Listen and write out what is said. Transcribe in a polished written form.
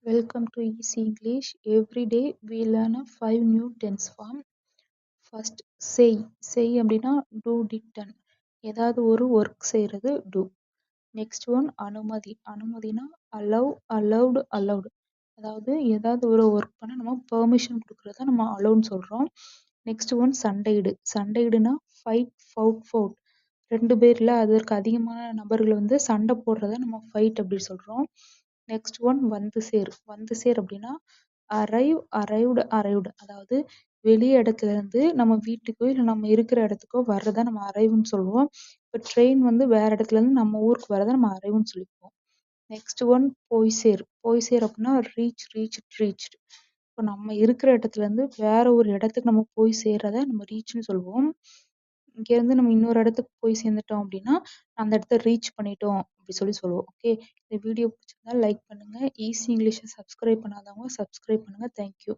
Welcome to Easy English. Every day we learn a 5 new tense form. First, say. Say அப்படின்னா do did done. ஏதாவது ஒரு work செய்யறது do. Next one, அனுமதி. அனுமதினா allow, allowed, allowed. அதாவது ஏதாவது ஒரு work பண்ண நம்ம பெர்மிஷன் கொடுக்கறத நம்ம அலோன்னு சொல்றோம். நெக்ஸ்ட் ஒன் சண்டையிடு. சண்டையிடுனா ஃபைட், ஃபவுட், ஃபவுட். ரெண்டு பேர்ல அதற்கு அதிகமான நபர்கள் வந்து சண்டை போடுறத நம்ம ஃபைட் அப்படி சொல்றோம். நெக்ஸ்ட் ஒன் வந்து சேர். வந்து சேர் அப்படின்னா அரைவ், அரைவ்டு, அரைவ்டு. அதாவது வெளி இடத்துல இருந்து நம்ம வீட்டுக்கோ இல்லை நம்ம இருக்கிற இடத்துக்கோ வர்றதை நம்ம அரைவ்னு சொல்லுவோம். இப்போ ட்ரெயின் வந்து வேற இடத்துல இருந்து நம்ம ஊருக்கு வர்றதை நம்ம அரைவ்னு சொல்லிக்குவோம். நெக்ஸ்ட் ஒன் போய் சேர். போய் சேர் அப்படின்னா ரீச், ரீச், ரீச்டு. இப்போ நம்ம இருக்கிற இடத்துல இருந்து வேற ஒரு இடத்துக்கு நம்ம போய் சேர்றத நம்ம ரீச்னு சொல்லுவோம். இங்க இருந்து நம்ம இன்னொரு இடத்துக்கு போய் சேர்ந்துட்டோம் அப்படின்னா அந்த இடத்த ரீச் பண்ணிட்டோம் அப்படி சொல்லுவோம். ஓகே, இந்த வீடியோ பிடிச்சிருந்தா லைக் பண்ணுங்க. ஈஸி இங்கிலீஷை சப்ஸ்கிரைப் பண்ணாதவங்க சப்ஸ்கிரைப் பண்ணுங்க. தேங்க்யூ.